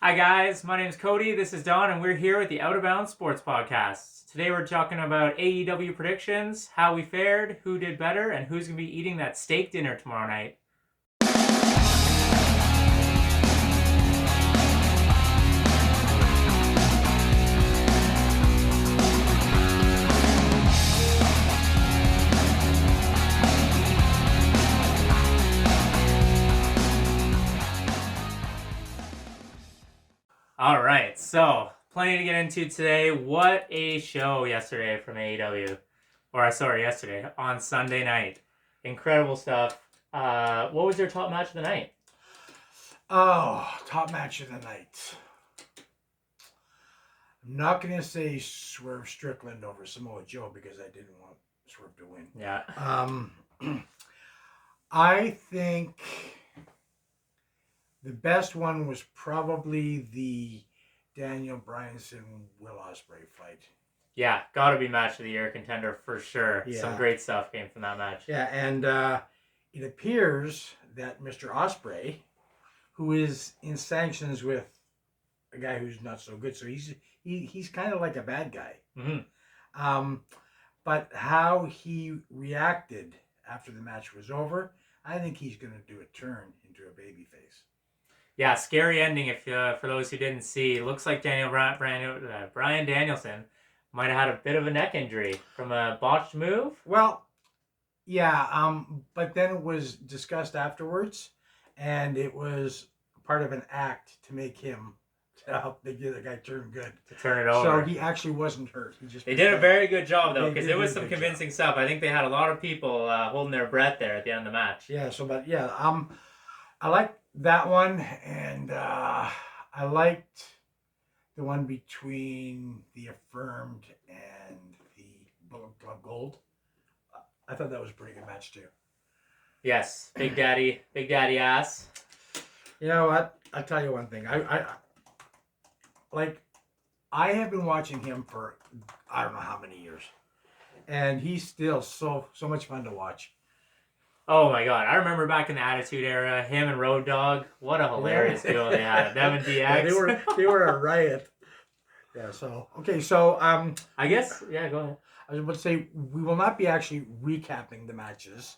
Hi guys, my name is Cody, this is Don, and we're here with the Out of Bounds Sports Podcast. Today we're talking about AEW predictions, how we fared, who did better, and who's going to be eating that steak dinner tomorrow night. Alright, so plenty to get into today. What a show yesterday from AEW. Yesterday on Sunday night. Incredible stuff. What was your top match of the night? Oh, top match of the night. I'm not going to say Swerve Strickland over Samoa Joe because I didn't want Swerve to win. Yeah. I think the best one was probably the Daniel Bryanson Will Ospreay fight. Yeah, gotta be match of the year contender for sure. Yeah. Some great stuff came from that match. Yeah, and it appears that Mr. Ospreay, who is in sanctions with a guy who's not so good, so he's kind of like a bad guy. Mm-hmm. But how he reacted after the match was over, I think he's going to do a turn into a babyface. Yeah, scary ending. If for those who didn't see, it looks like Bryan Danielson might have had a bit of a neck injury from a botched move. Well, yeah, but then it was discussed afterwards, and it was part of an act to make him to help the guy turn good. To turn it over. So he actually wasn't hurt. They did a very good job though, because it was some convincing stuff. I think they had a lot of people holding their breath there at the end of the match. Yeah. I like that one, and I liked the one between the Affirmed and the Bullet Club Gold. I thought that was a pretty good match too. Yes, Big Daddy ass. You know what? I'll tell you one thing. I have been watching him for I don't know how many years, and he's still so much fun to watch. Oh my god, I remember back in the Attitude Era, him and Road Dogg, what a hilarious duo they had. Them and DX. Yeah, they were a riot. Yeah, I guess, yeah, go ahead. I was about to say, we will not be actually recapping the matches.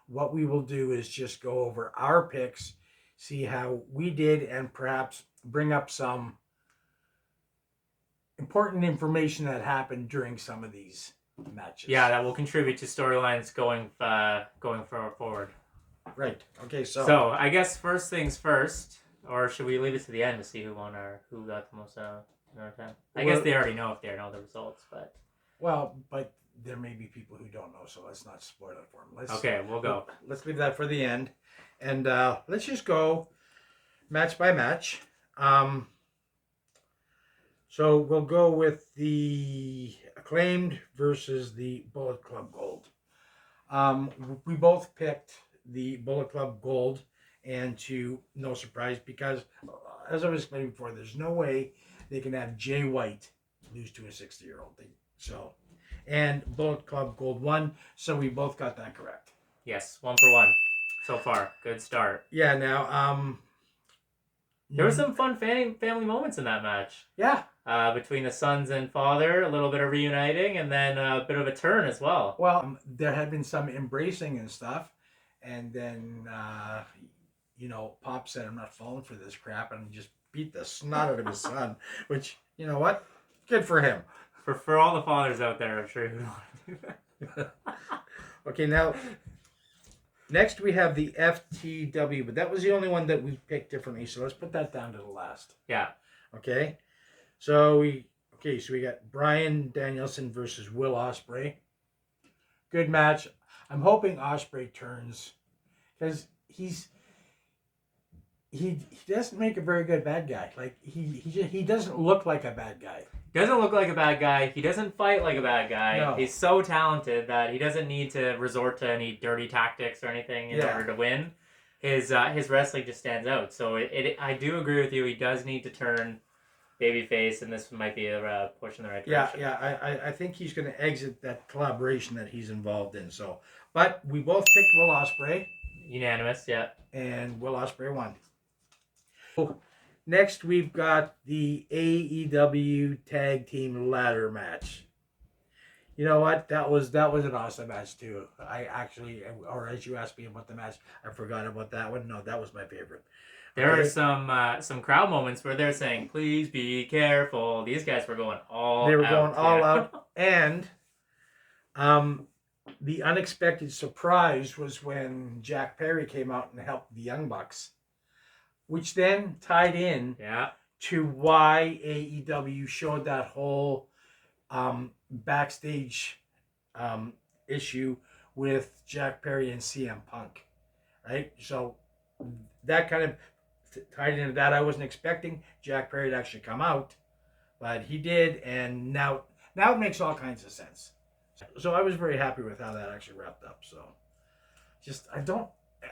What we will do is just go over our picks, see how we did, and perhaps bring up some important information that happened during some of these matches. Yeah, that will contribute to storylines going forward. Right. Okay. So I guess first things first, or should we leave it to the end to see who won or who got the most time? I guess they already know if they know the results, but but there may be people who don't know, so let's not spoil it for them. Okay, we'll go. Let's leave that for the end, and let's just go match by match. So we'll go with the Acclaimed versus the Bullet Club Gold. We both picked the Bullet Club Gold, and to no surprise, because as I was explaining before, there's no way they can have Jay White lose to a 60-year-old. And Bullet Club Gold won, so we both got that correct. Yes, 1 for 1 so far. Good start. Yeah. Now, there were some fun family moments in that match. Yeah. Between the sons and father, a little bit of reuniting, and then a bit of a turn as well. Well, there had been some embracing and stuff, and then, Pop said, "I'm not falling for this crap," and just beat the snot out of his son, which, you know what? Good for him. For all the fathers out there, I'm sure who want to do that. Okay, now, next we have the FTW, but that was the only one that we picked differently, so let's put that down to the last. Yeah. Okay? So we got Bryan Danielson versus Will Ospreay. Good match. I'm hoping Ospreay turns, because he doesn't make a very good bad guy. Like he doesn't look like a bad guy. Doesn't look like a bad guy. He doesn't fight like a bad guy. No. He's so talented that he doesn't need to resort to any dirty tactics or anything in order to win. His wrestling just stands out. So I do agree with you. He does need to turn babyface, and this might be a push in the right direction. Yeah. I think he's going to exit that collaboration that he's involved in. So, but we both picked Will Ospreay. Unanimous, yeah. And Will Ospreay won. Next, we've got the AEW Tag Team Ladder Match. You know what? That was an awesome match too. I actually, or as you asked me about the match, I forgot about that one. No, that was my favorite. There are some crowd moments where they're saying, "Please be careful." These guys were going all. They were out, going all out, and the unexpected surprise was when Jack Perry came out and helped the Young Bucks, which then tied in to why AEW showed that whole backstage issue with Jack Perry and CM Punk, right? So that kind of tied into that. I wasn't expecting Jack Perry to actually come out, but he did, and now it makes all kinds of sense. So I was very happy with how that actually wrapped up. So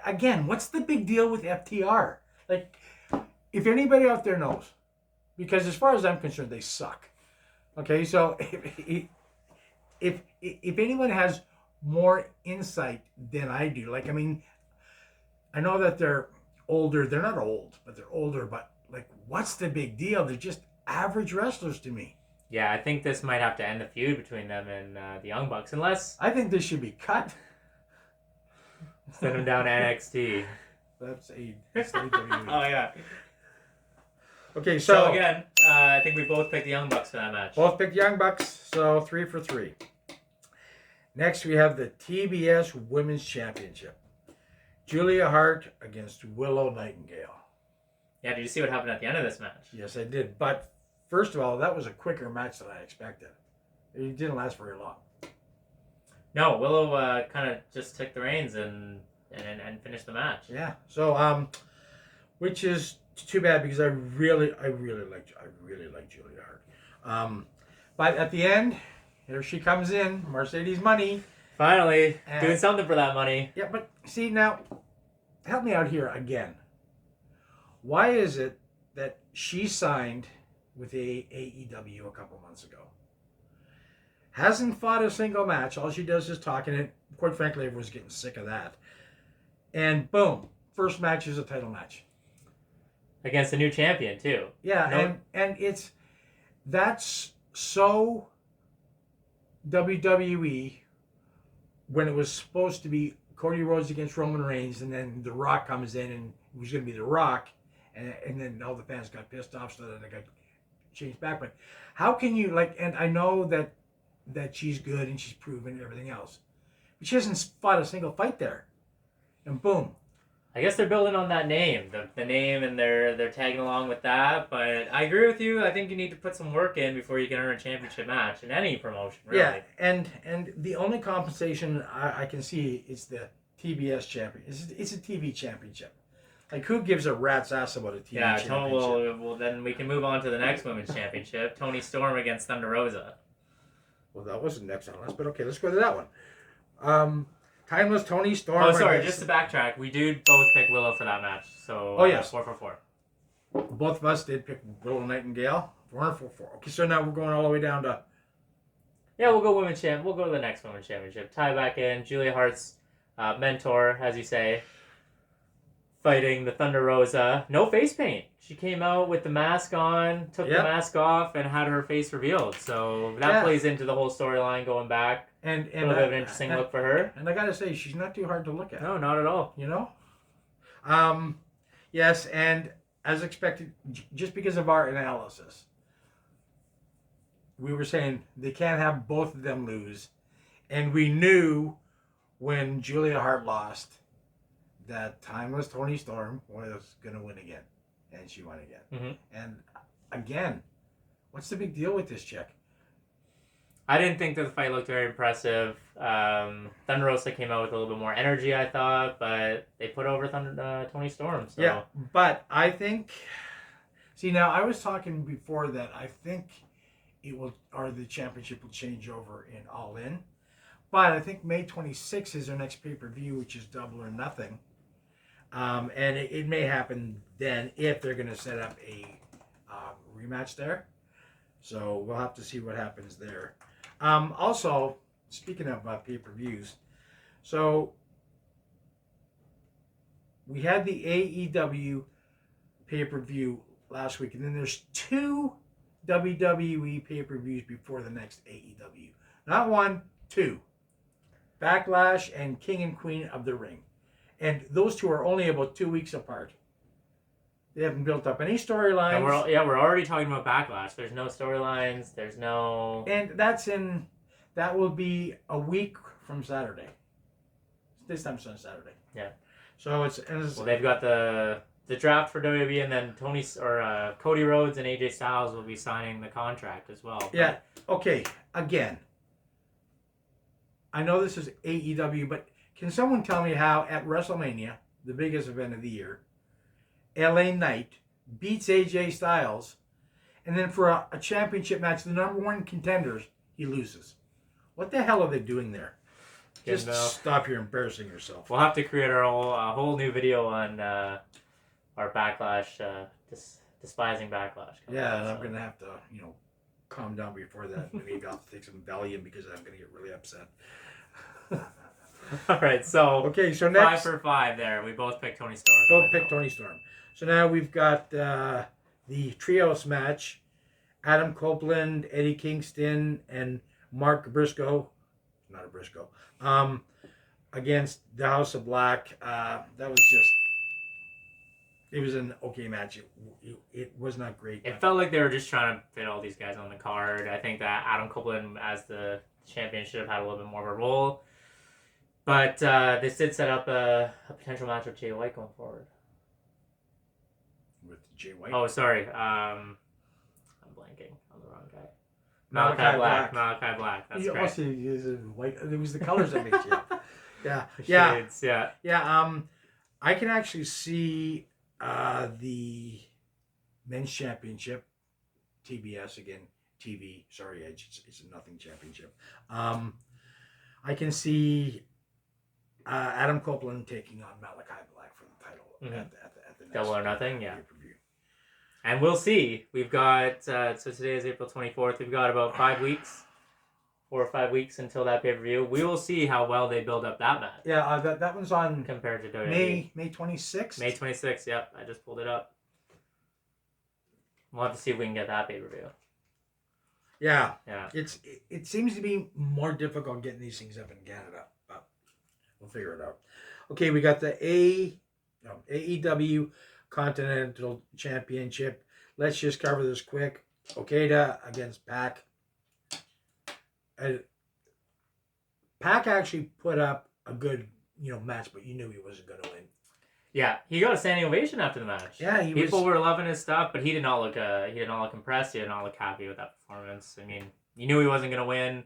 again, what's the big deal with FTR? Like, if anybody out there knows, because as far as I'm concerned, they suck. Okay, so if anyone has more insight than I do, like, I mean, I know that they're older. They're not old, but they're older. But like, what's the big deal? They're just average wrestlers to me. Yeah, I think this might have to end the feud between them and the Young Bucks, unless I think this should be cut. Send them down to NXT. That's AEW. Oh yeah. Okay, so again, I think we both picked the Young Bucks for that match. Both picked Young Bucks, so 3 for 3. Next, we have the TBS Women's Championship. Julia Hart against Willow Nightingale. Yeah, did you see what happened at the end of this match? Yes, I did. But first of all, that was a quicker match than I expected. It didn't last very long. No, Willow kind of just took the reins and finished the match. Yeah. So, which is too bad because I really like Julia Hart. But at the end, here she comes in, Mercedes money. Finally, doing something for that money. Yeah, but see now, help me out here again. Why is it that she signed with AEW a couple months ago? Hasn't fought a single match. All she does is talk, and quite frankly, everyone's getting sick of that. And boom, first match is a title match. Against a new champion, too. Yeah, and that's so WWE when it was supposed to be Cody Rhodes against Roman Reigns, and then The Rock comes in, and it was going to be The Rock, and then all the fans got pissed off, so then they got changed back. But how can you, like, and I know that she's good and she's proven everything else, but she hasn't fought a single fight there, and boom. I guess they're building on that name, the name, and they're tagging along with that. But I agree with you. I think you need to put some work in before you can earn a championship match in any promotion, really. Yeah, and the only compensation I can see is the TBS champion. It's a TV championship. Like, who gives a rat's ass about a TV championship? Yeah, well, then we can move on to the next women's championship. Toni Storm against Thunder Rosa. Well, that wasn't next on the list, but okay, let's go to that one. Timeless Toni Storm. Oh, sorry, just to backtrack, we do both pick Willow for that match. So, yes. 4 for 4. Both of us did pick Willow Nightingale. 4 for 4. Okay, so now we're going all the way down to... Yeah, we'll go women's champ. We'll go to the next women's championship. Tie back in. Julia Hart's mentor, as you say, fighting the Thunder Rosa. No face paint. She came out with the mask on, took the mask off, and had her face revealed. So that plays into the whole storyline going back. And a little bit of an interesting look for her. And I gotta say, she's not too hard to look at. No, not at all. You know? Yes, and as expected, just because of our analysis, we were saying they can't have both of them lose. And we knew when Julia Hart lost that Timeless Toni Storm was going to win again. And she won again. Mm-hmm. And again, what's the big deal with this chick? I didn't think that the fight looked very impressive. Thunder Rosa came out with a little bit more energy, I thought, but they put over Toni Storm. So. Yeah, but I think... See, now, I was talking before that I think the championship will change over in All In. But I think May 26th is their next pay-per-view, which is Double or Nothing. And it may happen then if they're going to set up a rematch there. So we'll have to see what happens there. Also, speaking of pay-per-views, so we had the AEW pay-per-view last week, and then there's 2 WWE pay-per-views before the next AEW. Not 1, 2. Backlash and King and Queen of the Ring. And those 2 are only about 2 weeks apart. They haven't built up any storylines. We're already talking about Backlash. There's no storylines. There's no... And that will be a week from Saturday. This time it's on Saturday. Yeah. So it's well, they've got the draft for WWE, and then Cody Rhodes and AJ Styles will be signing the contract as well. But... Yeah. Okay. Again, I know this is AEW, but can someone tell me how at WrestleMania, the biggest event of the year, LA Knight beats AJ Styles, and then for a championship match, the number 1 contenders, he loses? What the hell are they doing there? Just stop, you're embarrassing yourself. We'll have to create our whole new video on our Backlash, despising Backlash. Yeah, and I'm going to have to, calm down before that. Maybe I'll take some Valium because I'm going to get really upset. All right, so next 5 for 5 there. We both picked Tony Storm. Both picked Tony Storm. So now we've got the trios match: Adam Copeland, Eddie Kingston, and Mark Briscoe. Not a Briscoe. Against the House of Black. That was just. It was an okay match. It was not great. It felt like they were just trying to fit all these guys on the card. I think that Adam Copeland, as the champion, should have had a little bit more of a role. But this did set up a potential match with Jay White going forward. With Jay White? Oh, sorry. I'm blanking on the wrong guy. Malachi Black. That's right. Also, it was the colors that made you up. Yeah. Shades, yeah. Yeah. I can actually see the men's championship, TBS again, TV. Sorry, Edge. It's a nothing championship. I can see Adam Copeland taking on Malachi Black for the title at the next Double or Nothing, yeah. pay-per-view. And we'll see. We've got, so today is April 24th. We've got about 4 or 5 weeks until that pay-per-view. We will see how well they build up that match. Yeah, that one's on compared to WWE. May 26th? May 26th, yep. I just pulled it up. We'll have to see if we can get that pay-per-view. Yeah. Yeah. It seems to be more difficult getting these things up in Canada, but we'll figure it out. Okay, we got the AEW Continental Championship. Let's just cover this quick. Okada against Pac. Pac actually put up a good, match, but you knew he wasn't going to win. Yeah, he got a standing ovation after the match. Yeah, people were loving his stuff, but he did not look impressed. He did not look happy with that performance. I mean, you knew he wasn't going to win,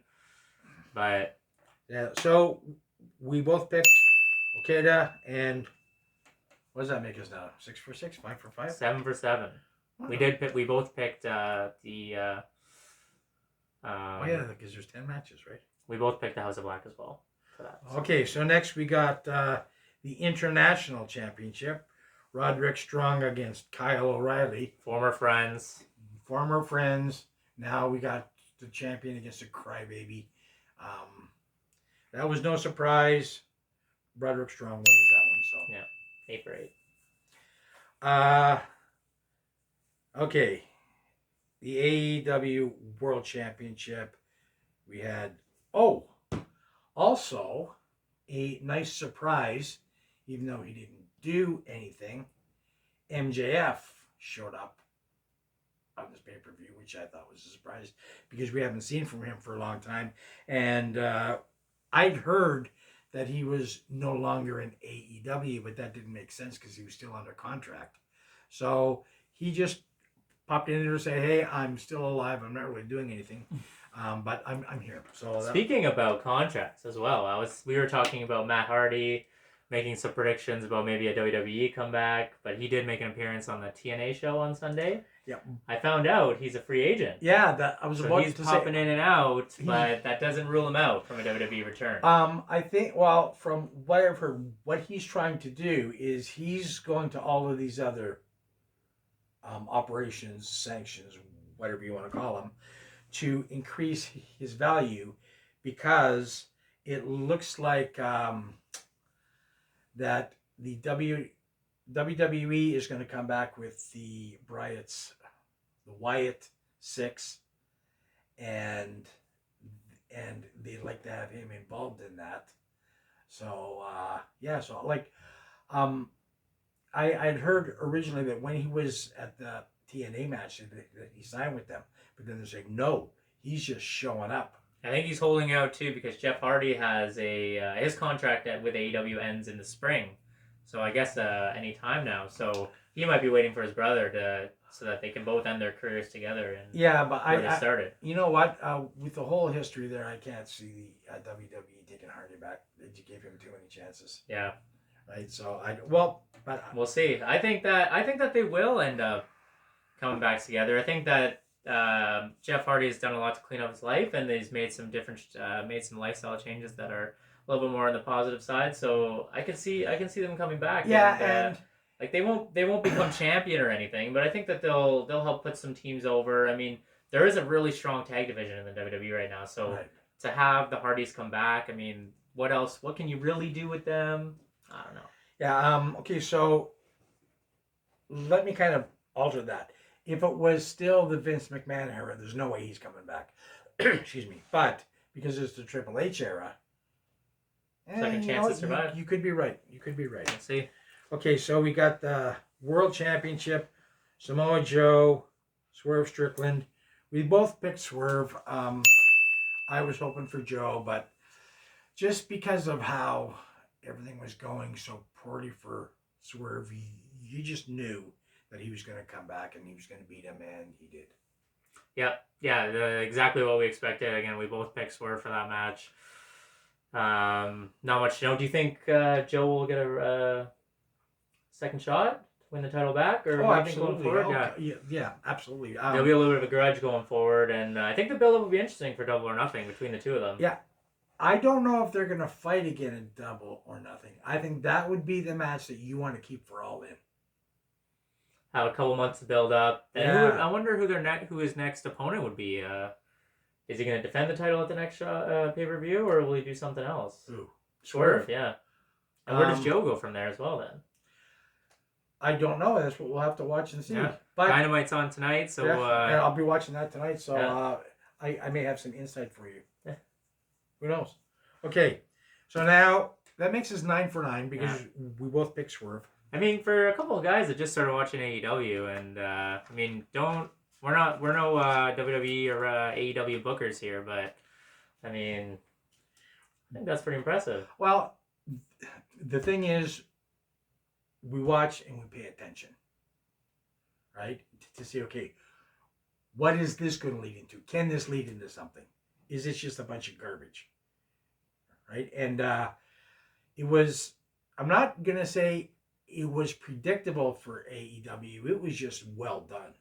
but yeah. So we both picked Okada, and what does that make us now? 6 for 6, 5 for 5, 7 for 7. Wow. We both picked the. Because there's 10 matches, right? We both picked the House of Black as well for that. So. Okay, so next we got the International Championship. Roderick Strong against Kyle O'Reilly. Former friends. Now we got the champion against a crybaby. That was no surprise. Roderick Strong wins that one. So yeah, 8 for 8. Okay. The AEW World Championship. We had also a nice surprise, even though he didn't do anything. MJF showed up on this pay-per-view, which I thought was a surprise because we haven't seen from him for a long time. And I'd heard that he was no longer in AEW, but that didn't make sense because he was still under contract. So he just popped in there to say, "Hey, I'm still alive. I'm not really doing anything, but I'm here." So speaking about contracts as well, we were talking about Matt Hardy making some predictions about maybe a WWE comeback, but he did make an appearance on the TNA show on Sunday. Yeah, I found out he's a free agent. Yeah, he's popping in and out, but that doesn't rule him out from a WWE return. I think, well, from what I've heard, what he's trying to do is he's going to all of these other operations, sanctions, whatever you want to call them, to increase his value, because it looks like that the WWE is going to come back with the Wyatt Six, and they'd like to have him involved in that. So so like, I'd heard originally that when he was at the TNA match that he signed with them, but then they're saying no, he's just showing up. I think he's holding out too because Jeff Hardy has his contract with AEW ends in the spring, so I guess any time now. So he might be waiting for his brother so that they can both end their careers together. And but they started. You know what? With the whole history there, I can't see the WWE taking Hardy back. They gave him too many chances. Yeah. Right. So but we'll see. I think that they will end up coming back together. I think that Jeff Hardy has done a lot to clean up his life, and he's made some lifestyle changes that are a little bit more on the positive side. So I can see them coming back. Yeah, and like they won't become champion or anything, but I think that they'll help put some teams over. I mean, there is a really strong tag division in the WWE right now. So to have the Hardys come back, I mean, what else? What can you really do with them? I don't know. Yeah. Okay. So let me kind of alter that. If it was still the Vince McMahon era, there's no way he's coming back. Excuse me. But because it's the Triple H era, second chance to survive. You could be right. Let's see. Okay, so we got the World Championship, Samoa Joe, Swerve Strickland. We both picked Swerve. I was hoping for Joe, but just because of how everything was going so poorly for Swerve, you just knew that he was going to come back and he was going to beat him, and he did. Yeah, exactly what we expected. Again, we both picked Swerve for that match. Not much to know. Do you think Joe will get a second shot to win the title back? Or absolutely. Going forward? Yeah, absolutely. There'll be a little bit of a grudge going forward, and I think the build-up will be interesting for Double or Nothing between the two of them. Yeah. I don't know if they're going to fight again in Double or Nothing. I think that would be the match that you want to keep for All In. Have a couple months to build up. And yeah. I wonder who his next opponent would be. Is he going to defend the title at the next pay-per-view, or will he do something else? Ooh. Swerve, yeah. And where does Joe go from there as well, then? I don't know. That's what we'll have to watch and see. Yeah. But Dynamite's on tonight, so... and I'll be watching that tonight, so I may have some insight for you. Yeah. Who knows? Okay, so now that makes us 9 for 9 because we both picked Swerve. I mean, for a couple of guys that just started watching AEW, and I mean, we're no WWE or AEW bookers here, but I mean, I think that's pretty impressive. Well, the thing is, we watch and we pay attention, right? To see, okay, what is this going to lead into? Can this lead into something? Is this just a bunch of garbage? Right? And it was, I'm not going to say it was predictable for AEW. It was just well done.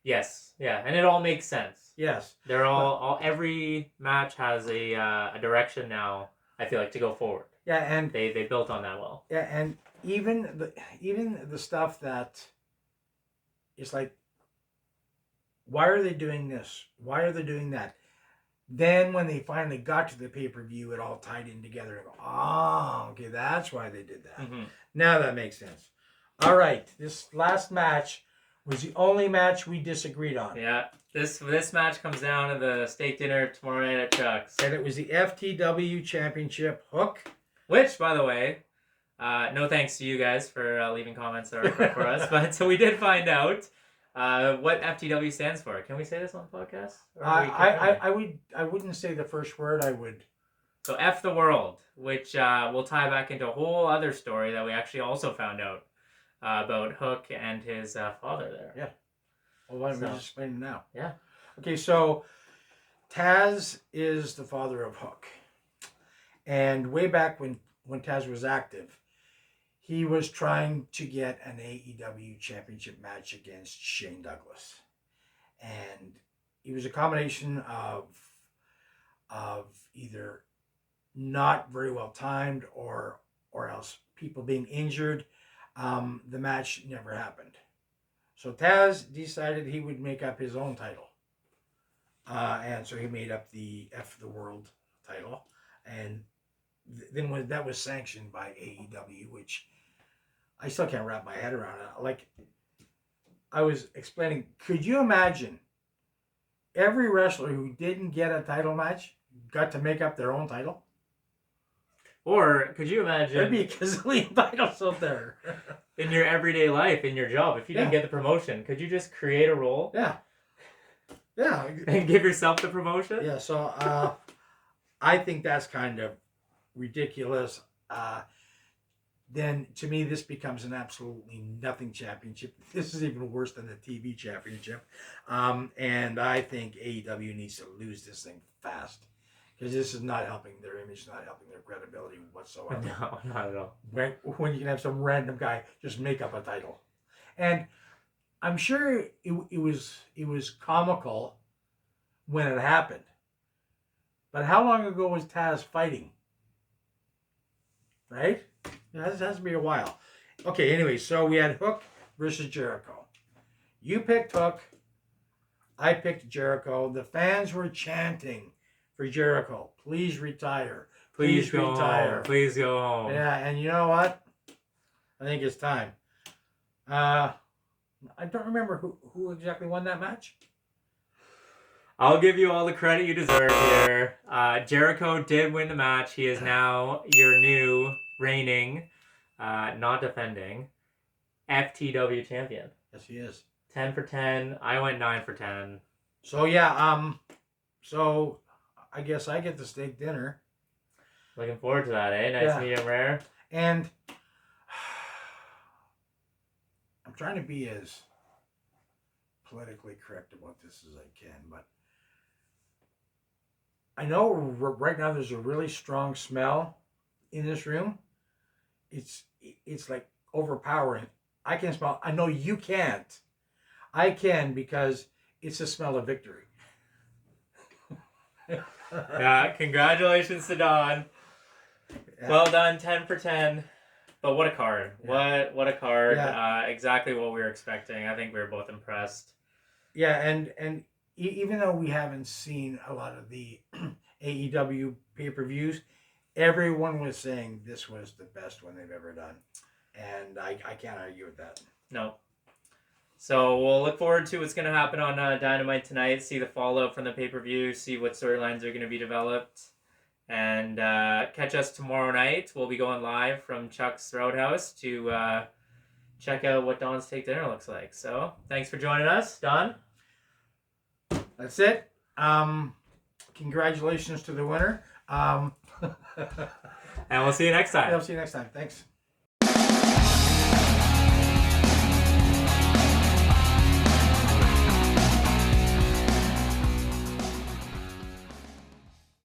Yes, yeah, and it all makes sense. Yes. They're all every match has a direction now, I feel like, to go forward. Yeah, and they built on that well. Yeah, and even the stuff that is like, why are they doing this? Why are they doing that? Then when they finally got to the pay-per-view, it all tied in together. And go, okay, that's why they did that. Mm-hmm. Now that makes sense. All right, this last match was the only match we disagreed on. Yeah, this match comes down to the steak dinner tomorrow night at Chuck's. And it was the FTW Championship. Hook. Which, by the way, no thanks to you guys for leaving comments for us, but so we did find out what FTW stands for. Can we say this on the podcast? I wouldn't say the first word. I would. So F the world, which will tie back into a whole other story that we actually also found out about Hook and his father there. Yeah. Well, why don't we just explain it now? Yeah. Okay, so Taz is the father of Hook. And way back when Taz was active, he was trying to get an AEW championship match against Shane Douglas. And it was a combination of either not very well timed or else people being injured. The match never happened. So Taz decided he would make up his own title. And so he made up the F the World title. And then that was sanctioned by AEW, which I still can't wrap my head around it. Like I was explaining, could you imagine every wrestler who didn't get a title match got to make up their own title? Or could you imagine? There'd be a gazillion titles out there. In your everyday life, in your job, if you didn't get the promotion, could you just create a role? Yeah. Yeah. And give yourself the promotion? Yeah, so I think that's kind of ridiculous. Then to me, this becomes an absolutely nothing championship. This is even worse than the TV championship. And I think AEW needs to lose this thing fast. Because this is not helping their image, not helping their credibility whatsoever. No, not at all. When you can have some random guy just make up a title. And I'm sure it was comical when it happened. But how long ago was Taz fighting? Right? It has to be a while. Okay, anyway, so we had Hook versus Jericho. You picked Hook. I picked Jericho. The fans were chanting for Jericho. Please retire. Please go retire. Home. Please go home. Yeah, and you know what? I think it's time. I don't remember who exactly won that match. I'll give you all the credit you deserve here. Jericho did win the match. He is now your new reigning, not defending, FTW champion. Yes, he is. 10 for 10. I went 9 for 10. So yeah, so I guess I get the steak dinner. Looking forward to that, eh? Nice medium rare. And I'm trying to be as politically correct about this as I can, but I know right now there's a really strong smell in this room. It's like overpowering. I can smell. I know you can't. I can because it's the smell of victory. Yeah, congratulations to Don. Yeah. Well done, 10 for 10. But what a card. Yeah. What a card. Yeah. Exactly what we were expecting. I think we were both impressed. Yeah, and even though we haven't seen a lot of the AEW pay-per-views, everyone was saying this was the best one they've ever done. And I can't argue with that. No. So we'll look forward to what's going to happen on Dynamite tonight, see the fallout from the pay-per-view, see what storylines are going to be developed, and catch us tomorrow night. We'll be going live from Chuck's Roadhouse to check out what Don's Take Dinner looks like. So thanks for joining us, Don. That's it. Congratulations to the winner. And we'll see you next time. Yeah, we'll see you next time. Thanks.